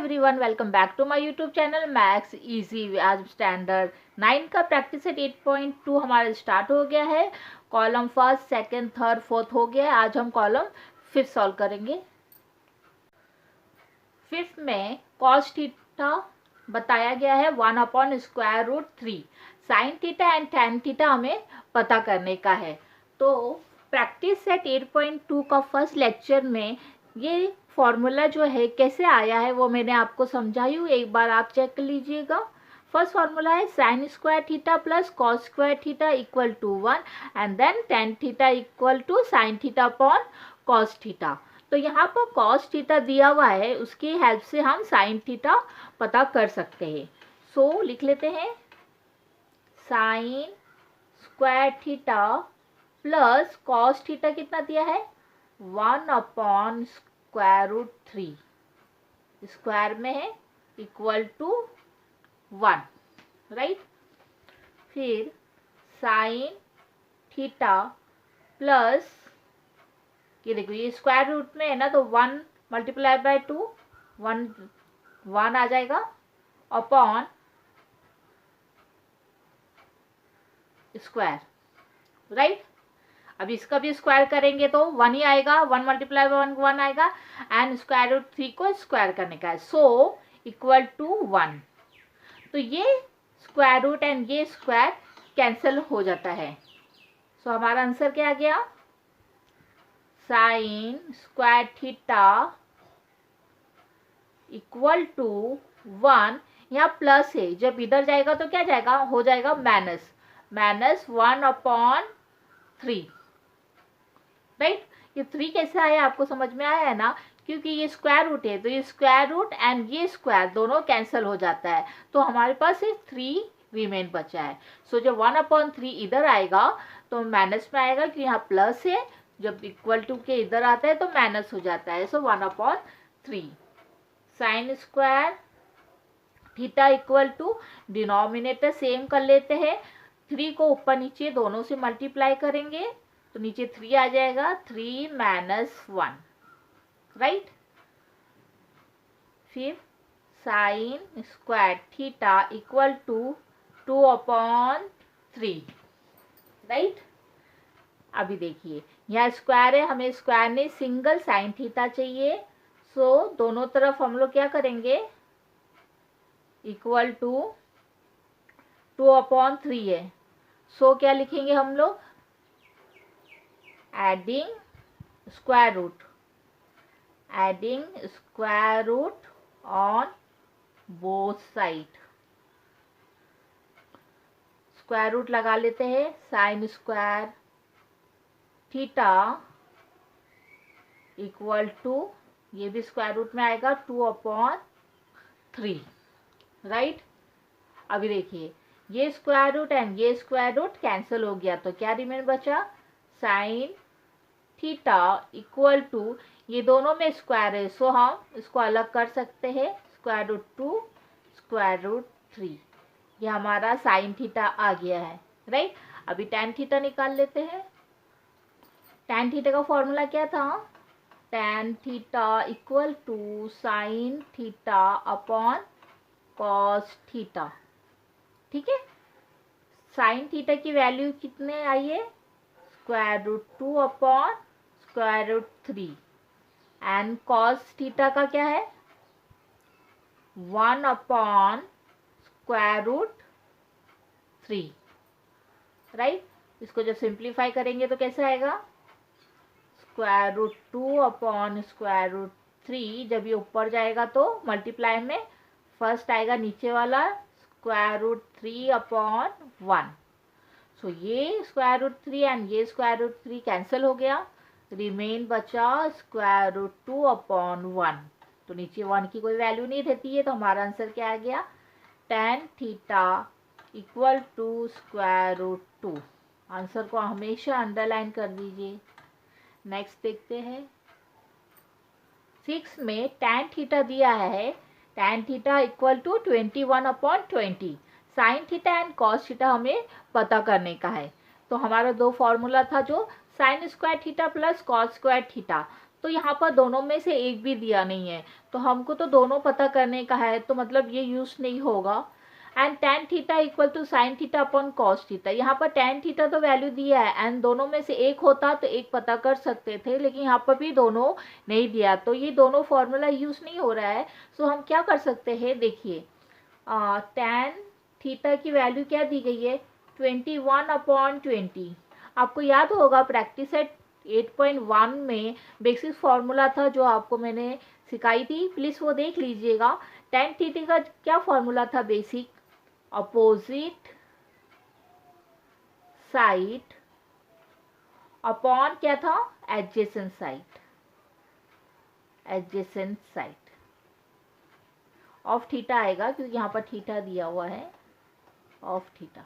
Everyone, welcome back to my YouTube channel maths easy. आज standard 9 का practice set 8.2 हमारा start हो गया है। Column first, second, third, fourth हो गया है। आज हम कॉलम फिफ्थ सॉल्व करेंगे। फिफ्थ में कॉस थीटा बताया गया है 1/√3। Sign theta and tan theta हमें पता करने का है। तो प्रैक्टिस सेट 8.2 का फर्स्ट लेक्चर में ये फॉर्मूला जो है कैसे आया है वो मैंने आपको समझाई हूँ, एक बार आप चेक कर लीजिएगा। फर्स्ट फॉर्मूला है sine square theta plus cos square theta equal to 1 and then tan theta equal to sine theta upon cos theta. तो यहाँ पर कॉस थीटा दिया हुआ है, उसकी हेल्प से हम साइन थीटा पता कर सकते हैं। सो लिख लेते हैं sine square theta plus cos theta कितना दिया है 1/√3 स्क्वायर में है इक्वल टू 1, राइट। फिर साइन थीटा प्लस ये देखो ये स्क्वायर रूट में है ना, तो 1 मल्टीप्लाई बाय 2 1 आ जाएगा अपॉन स्क्वायर, राइट। अब इसका भी स्क्वायर करेंगे तो 1 ही आएगा, 1 मल्टीप्लाई बाय 1 आएगा एंड √3 को स्क्वायर करने का है, सो इक्वल टू 1। तो ये स्क्वायर रूट एंड ये स्क्वायर कैंसिल हो जाता है। सो हमारा आंसर क्या आ गया sine square theta equal to 1। यहाँ प्लस है, जब इधर जाएगा तो क्या जाएगा, हो जाएगा -1/3, राइट। ये 3 कैसे आया आपको समझ में आया है ना, क्योंकि ये स्क्वायर रूट है तो ये स्क्वायर रूट एंड ये स्क्वायर दोनों कैंसिल हो जाता है, तो हमारे पास सिर्फ 3 रिमेन बचा है। सो जब 1/3 इधर आएगा तो माइनस में आएगा कि यहाँ प्लस है, जब इक्वल टू के इधर आता है तो माइनस हो जाता है, so 1/3। Sine square theta equal to denominator same कर लेते हैं, 3 को ऊपर नीचे दोनों से मल्टीप्लाई करेंगे तो नीचे 3 आ जाएगा, 3 - 1, राइट। फिर sine square theta equal to 2/3, right. अभी देखिए यहाँ स्क्वायर है, हमें स्क्वायर नहीं सिंगल साइन थीटा चाहिए, सो दोनों तरफ हम लोग क्या करेंगे इक्वल टू 2/3 है, सो क्या लिखेंगे हम लोग adding square root on both side. Square root लगा लेते हैं, sine square theta equal to ये भी स्क्वायर रूट में आएगा 2/3, राइट। अभी देखिए ये स्क्वायर रूट एंड ये स्क्वायर रूट कैंसिल हो गया, तो क्या रिमेन बचा साइन थीटा इक्वल टू ये दोनों में स्क्वायर है, सो हम इसको अलग कर सकते हैं, √2 √3। ये हमारा साइन थीटा आ गया है, राइट। अभी टैन थीटा निकाल लेते हैं। टैन थीटा का फॉर्मूला क्या था, tan theta equal to sine theta upon cos theta, ठीक है। साइन थीटा की वैल्यू कितने आई है √2/√3 एंड कॉस थीटा का क्या है 1/√3, राइट। इसको जब सिंप्लीफाई करेंगे तो कैसे आएगा √2/√3। जब ये ऊपर जाएगा तो मल्टीप्लाई में फर्स्ट आएगा नीचे वाला √3/1, सो ये √3 एंड ये √3 कैंसिल हो गया, रिमेन बचा √2/1, तो नीचे 1 की कोई वैल्यू नहीं रहती है, तो हमारा आंसर क्या आ गया tan theta equal to √2। Answer को हमेशा अंडरलाइन कर दीजिए। नेक्स्ट देखते हैं 6 में टैन थीटा दिया है, tan theta equal to 21/20। Sine theta and cos theta हमें पता करने का है, तो हमारा दो फॉर्मूला था जो sign square theta plus cos square theta, तो यहाँ पर दोनों में से एक भी दिया नहीं है, तो हमको तो दोनों पता करने का है, तो मतलब ये यूज नहीं होगा। And tan theta equal to sine theta upon cos theta, यहाँ पर tan थीटा तो वैल्यू दिया है एंड दोनों में से एक होता तो एक पता कर सकते थे, लेकिन यहाँ पर भी दोनों नहीं दिया, तो ये दोनों फॉर्मूला यूज नहीं हो रहा है। सो हम क्या कर सकते हैं, देखिए tan थीटा की वैल्यू क्या दी गई है, 21/20। आपको याद होगा प्रैक्टिस सेट 8.1 में बेसिक फॉर्मूला था जो आपको मैंने सिखाई थी, प्लीज़ वो देख लीजिएगा। tan थीटा का क्या फॉर्मूला था बेसिक, अपोजिट साइड अपॉन क्या था, adjacent side, adjacent side of theta आएगा, क्योंकि यहाँ पर थीटा दिया हुआ है, of theta,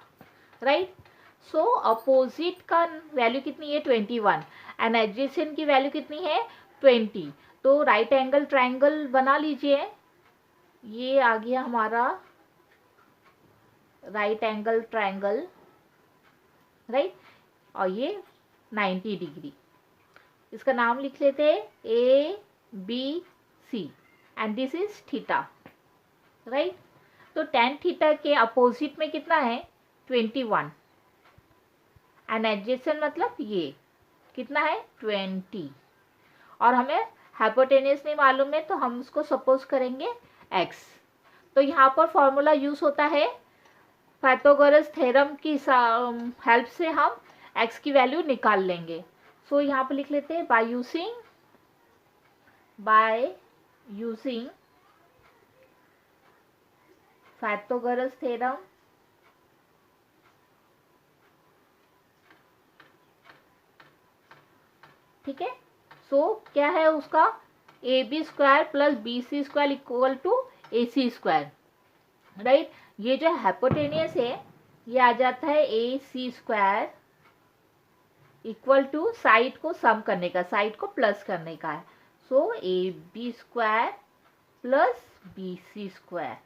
right. So opposite का वैल्यू कितनी है, 21, एंड एडजेसेंट की वैल्यू कितनी है, 20। तो राइट एंगल ट्राइंगल बना लीजिए, ये आ गया हमारा राइट एंगल ट्राइंगल, राइट, और ये 90 डिग्री, इसका नाम लिख लेते हैं ABC and this is theta, right. तो tan थीटा के अपोजिट में कितना है, 21, एंड एडजेसेंट मतलब ये कितना है, 20, और हमें हाइपोटेन्यूस नहीं मालूम है, तो हम उसको सपोज करेंगे x। तो यहाँ पर फॉर्मूला यूज होता है, पाइथागोरस थ्योरम की हेल्प से हम x की वैल्यू निकाल लेंगे। सो यहाँ पर लिख लेते हैं बाय यूजिंग पाइथागोरस थ्योरम, ठीक है। सो क्या है उसका, AB square plus BC square equal to AC square, right. ये जो हाइपोटेनियस है ये आ जाता है AC square equal to side को सम करने का, साइड को प्लस करने का है। सो AB square plus BC square,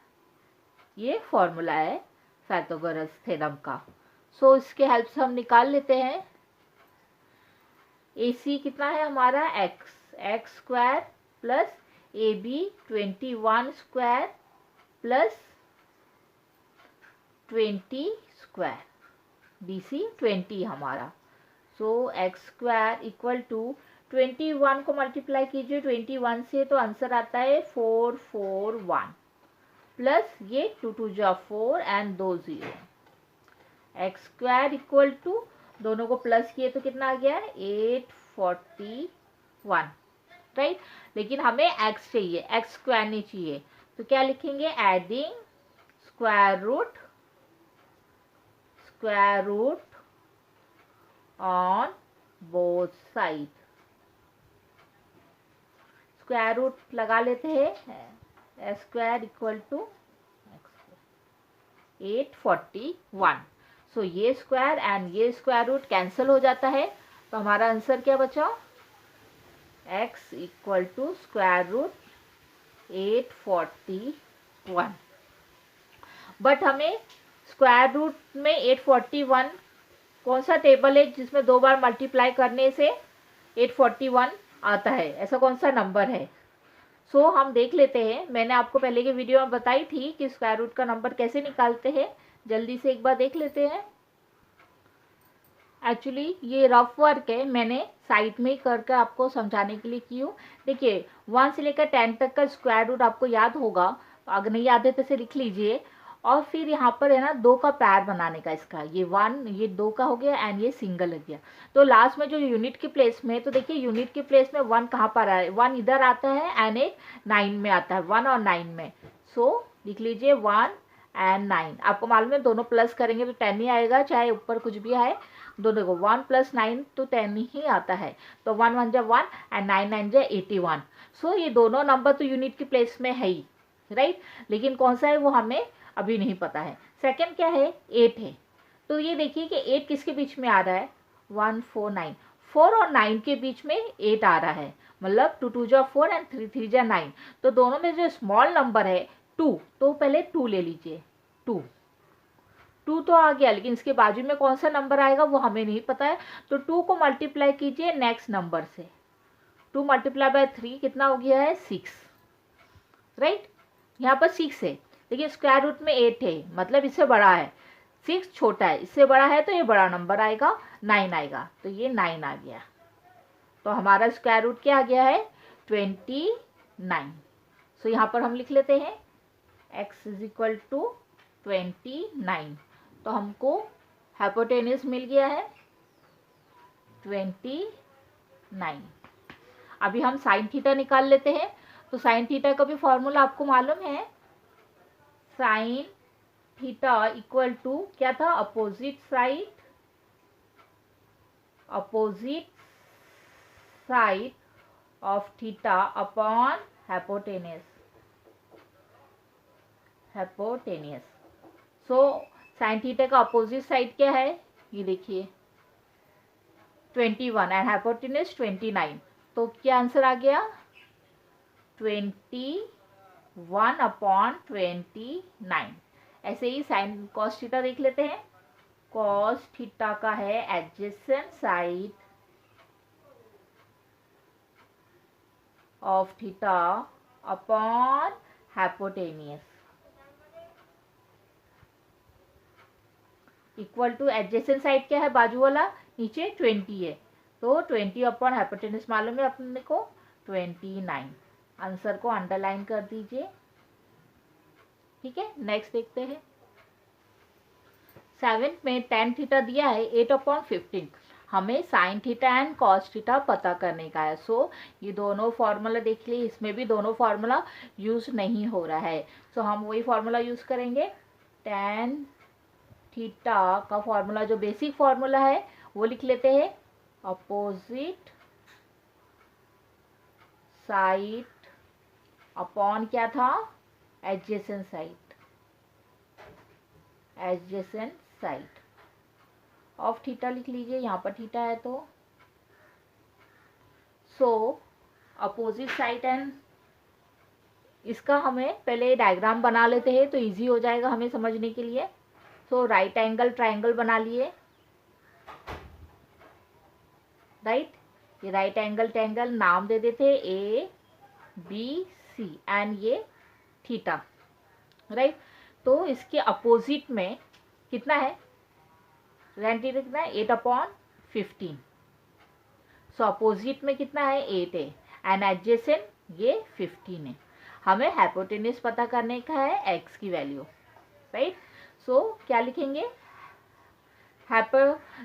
ये फॉर्मूला है पाइथागोरस थ्योरम का। सो इसके हेल्प से हम निकाल लेते हैं, AC कितना है हमारा x square plus AB 21 square plus 20 square, BC 20 हमारा। सो x स्क्वायर इक्वल टू 21 को मल्टीप्लाई कीजिए 21 से, तो आंसर आता है 441 प्लस ये 2 2 जा 4 and 2 0। x square equal to दोनों को प्लस किए तो कितना आ गया, 841, राइट। लेकिन हमें x चाहिए, x स्क्वायर नहीं चाहिए, तो क्या लिखेंगे, adding square root on both side, square root लगा लेते हैं, x square equal to 841। So ये स्क्वायर एंड ये स्क्वायर रूट कैंसिल हो जाता है, तो हमारा आंसर क्या बचा, x equal to square root 841। But हमें स्क्वायर रूट में 841 कौन सा टेबल है जिसमें 2 बार मल्टीप्लाई करने से 841 आता है, ऐसा कौन सा नंबर है। सो हम देख लेते हैं, मैंने आपको पहले के वीडियो में बताई थी कि स्क्वायर रूट का नंबर कैसे निकालते हैं, जल्दी से एक बार देख लेते हैं। एक्चुअली ये रफ वर्क है, मैंने साइड में ही करके आपको समझाने के लिए की हूँ। देखिए 1 से लेकर 10 तक का स्क्वायर रूट आपको याद होगा, अगर नहीं याद है तो इसे लिख लीजिए। और फिर यहाँ पर है ना 2 का पैर बनाने का, इसका ये 1 ये 2 का हो गया एंड ये सिंगल लग गया। तो लास्ट में जो यूनिट के प्लेस में, तो देखिए यूनिट के प्लेस में 1 कहाँ पर है, 1 इधर आता है एंड एक 9 में आता है, 1 और 9 में। सो लिख लीजिए 1 एंड 9। आपको मालूम है दोनों प्लस करेंगे तो 10 ही आएगा, चाहे ऊपर कुछ भी आए, दोनों को 1 + 9 तो 10 ही आता है। तो 1 1 जा 1 एंड 9 9 जा 81। सो ये दोनों नंबर तो यूनिट के प्लेस में है ही, राइट। लेकिन कौन सा है वो हमें अभी नहीं पता है। सेकंड क्या है, 8 है। तो ये देखिए कि 8 किसके बीच में आ रहा है, 1 4 9, 4 और 9 के बीच में 8 आ रहा है, मतलब 2 2 जा 4 एंड 3 3 जा 9। तो दोनों में जो स्मॉल नंबर है 2, तो पहले 2 ले लीजिए, 2 तो आ गया, लेकिन इसके बाजू में कौन सा नंबर आएगा वो हमें नहीं पता है। तो 2 को मल्टीप्लाई कीजिए नेक्स्ट नंबर से, 2 मल्टीप्लाई बाय 3 कितना हो गया है 6, राइट। यहाँ पर 6 है लेकिन स्क्वायर रूट में 8 है, मतलब इससे बड़ा है। 6 छोटा है, इससे बड़ा है तो ये बड़ा नंबर आएगा, 9 आएगा, तो ये 9 आ गया। तो हमारा स्क्वायर रूट क्या आ गया है 29। सो यहाँ पर हम लिख लेते हैं x इज इक्वल टू 29। तो हमको हाइपोटेन्यूज मिल गया है 29। अभी हम साइन थीटा निकाल लेते हैं। तो साइन थीटा का भी फॉर्मूला आपको मालूम है, साइन थीटा इक्वल टू क्या था, opposite side of theta upon hypotenuse. So sine theta का अपोजिट साइड क्या है, ये देखिए 21 एंड हाइपोटेन्यूज 29। तो क्या आंसर आ गया 21 अपॉन 29। ऐसे ही साइन कॉस थीटा देख लेते हैं। कॉस थीटा का है adjacent side of theta upon hypotenuse equal two adjacent side क्या है, बाजू वाला नीचे 20 है, तो 20 अपॉन हाइपोटेन्यूज मालूम है अपने को 29। आंसर को अंडरलाइन कर दीजिए, ठीक है। नेक्स्ट देखते हैं। 7 में tan थीटा दिया है 8/15। हमें sign theta and cos theta पता करने का है। सो ये दोनों फार्मूला देख लिए, इसमें भी दोनों फार्मूला यूज नहीं हो रहा है। सो हम वही फार्मूला यूज करेंगे। tan थीटा का फार्मूला जो बेसिक फार्मूला है वो लिख लेते हैं, अपोजिट साइड अपॉन क्या था, एडजेसेंट साइड ऑफ थीटा लिख लीजिए, यहाँ पर थीटा है तो। सो अपोजिट साइड एंड इसका हमें पहले डायग्राम बना लेते हैं तो इजी हो जाएगा हमें समझने के लिए। सो राइट एंगल ट्राइंगल बना लिए, राइट। ये राइट एंगल ट्राइंगल नाम दे देते ए बी सी एंड ये थीटा, राइट। तो इसके अपोजिट में कितना है, रेंट कितना है 8/15। सो अपोजिट में कितना है 8 है एंड एडजेसेंट ये 15 है। हमें हाइपोटेन्यूज पता करने का है x की वैल्यू, राइट। सो क्या लिखेंगे,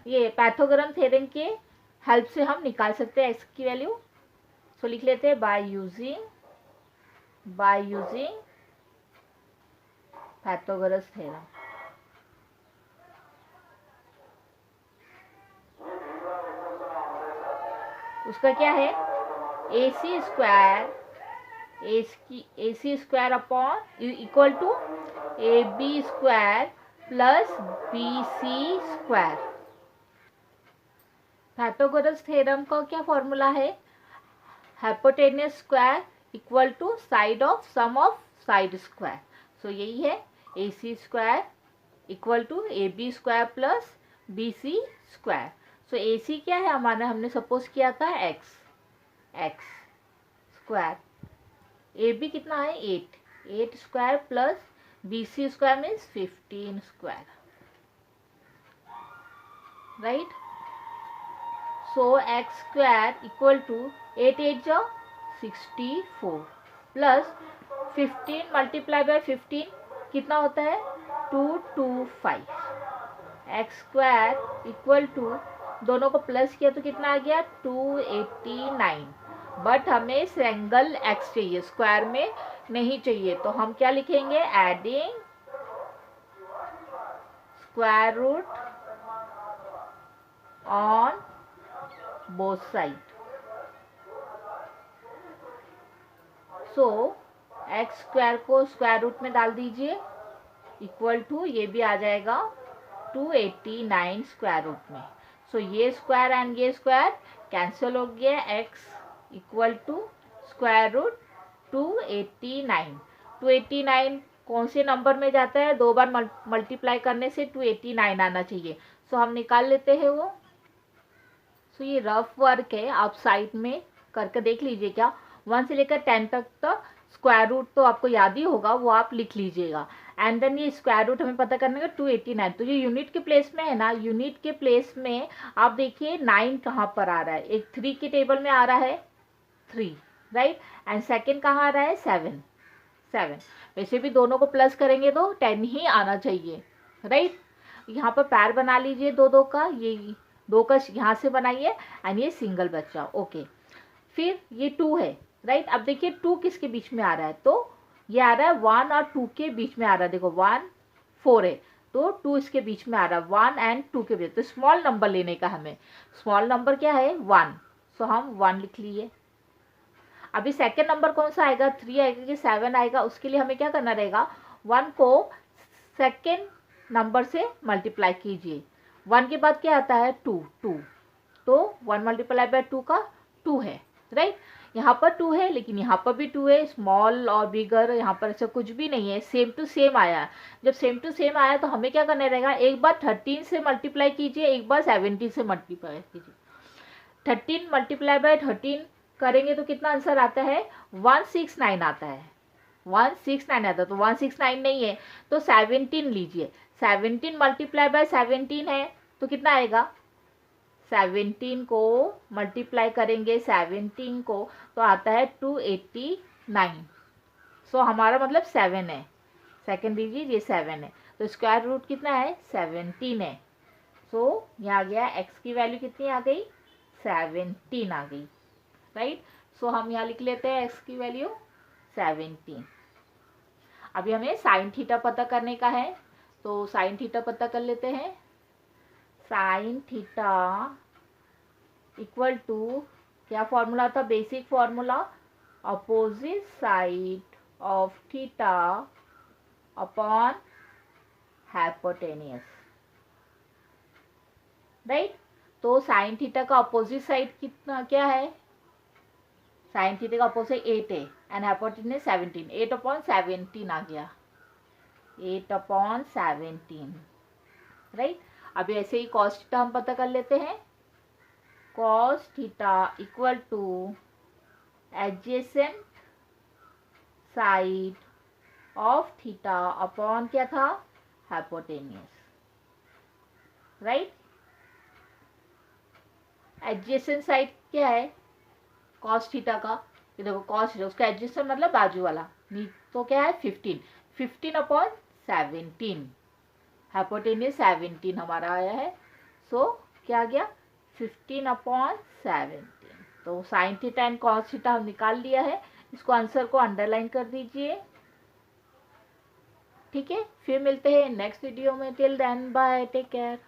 ये पाइथागोरस थ्योरम के हेल्प से हम निकाल सकते हैं x की वैल्यू। सो लिख लेते हैं बाय यूजिंग पाइथागोरस थ्योरम। उसका क्या है, A C square upon equal to A B square plus B C square. Pythagoras theorem का क्या फॉर्मूला है, hypotenuse square equal to side of sum of side square. So यही है, A C square equal to A B square plus B C square. So A C क्या है हमारा, हमने suppose किया था एक्स स्क्वायर, ए बी कितना है 8 square plus B C square means 15 square, right. So x square equal to 8 8 जो 64 plus 15 multiply by 15 कितना होता है 225। एक्स स्क्वायर इक्वल टू दोनों को प्लस किया तो कितना आ गया 289। बट हमें सिंगल एक्स चाहिए, स्क्वायर में नहीं चाहिए, तो हम क्या लिखेंगे, adding square root on both side. So x square को स्क्वायर रूट में डाल दीजिए इक्वल टू ये भी आ जाएगा 289 स्क्वायर रूट में। सो ये स्क्वायर एंड ये स्क्वायर कैंसिल हो गया, x equal to square root 289 कौन से नंबर में जाता है, 2 बार मल्टीप्लाई करने से 289 आना चाहिए। सो हम निकाल लेते हैं वो। सो ये रफ वर्क है, आप साइड में करके देख लीजिए क्या, 1 से लेकर 10 तक स्क्वायर रूट तो आपको याद ही होगा, वो आप लिख लीजिएगा। एंड देन ये स्क्वायर रूट हमें पता करने का 289, तो ये यूनिट के प्लेस में है ना, यूनिट के प्लेस में आप देखिए 9 कहाँ पर आ रहा है, एक 3 की टेबल में आ रहा है 3, राइट, एंड सेकेंड कहाँ आ रहा है 7। वैसे भी दोनों को प्लस करेंगे तो 10 ही आना चाहिए, राइट। यहाँ पर पैर बना लीजिए दो दो का, ये 2 का यहाँ से बनाइए एंड ये सिंगल बच्चा, ओके। फिर ये 2 है, राइट। अब देखिए 2 किसके बीच में आ रहा है, तो ये आ रहा है 1 और 2 के बीच में आ रहा है, देखो 1 4 है तो 2 इसके बीच में आ रहा है, 1 एंड 2 के बीच। तो स्मॉल नंबर लेने का हमें, स्मॉल नंबर क्या है 1, सो हम 1 लिख लिए। अभी सेकेंड नंबर कौन सा आएगा, 3 आएगा कि 7 आएगा, उसके लिए हमें क्या करना रहेगा, 1 को सेकेंड नंबर से मल्टीप्लाई कीजिए। 1 के बाद क्या आता है 2, तो 1 मल्टीप्लाई बाय 2 का 2 है, राइट। यहाँ पर 2 है लेकिन यहाँ पर भी 2 है, स्मॉल और बिगर यहाँ पर ऐसा कुछ भी नहीं है, सेम टू सेम आया। जब सेम टू सेम आया तो हमें क्या करना रहेगा, एक बार 13 से मल्टीप्लाई कीजिए, एक बार 17 से मल्टीप्लाई कीजिए। 13 मल्टीप्लाई बाय 13 करेंगे तो कितना आंसर आता है 169 आता है, 169 आता है। तो 169 नहीं है तो 17 लीजिए, 17 मल्टीप्लाई बाय 17 है तो कितना आएगा, 17 को मल्टीप्लाई करेंगे 17 को तो आता है 289। सो हमारा मतलब 7 है, सेकंड लीजिए ये 7 है, तो स्क्वायर रूट कितना है 17 है। सो यहाँ आ गया x की वैल्यू कितनी आ गई 17 आ गई, राइट। सो हम यहाँ लिख लेते हैं x की वैल्यू 17। अभी हमें साइन थीटा पता करने का है, तो साइन थीटा पता कर लेते हैं। साइन थीटा इक्वल टू क्या फॉर्मूला था, basic formula, opposite side of theta upon hypotenuse, right. तो साइन थीटा का अपोजिट साइड कितना क्या है, साइन थीटा का अपोजिट 8 है एंड हाइपोटेनियस 17, 8/17 आ गया, 8/17, राइट। अभी ऐसे ही कॉस थीटा हम पता कर लेते हैं। Cos theta equal two adjacent side of theta upon क्या था हाइपोटेनियस, राइट। एडजेसेंट साइड क्या है कॉस थीटा का, ये देखो कॉस थीटा उसका एडजेसेंट मतलब बाजू वाला, तो क्या है 15/17, हाइपोटेनियस 17 हमारा आया है। सो क्या आ गया 15/17। तो sign theta and cos theta हम निकाल लिया है, इसको आंसर को अंडरलाइन कर दीजिए, ठीक है। फिर मिलते हैं नेक्स्ट वीडियो में, till then bye, take care.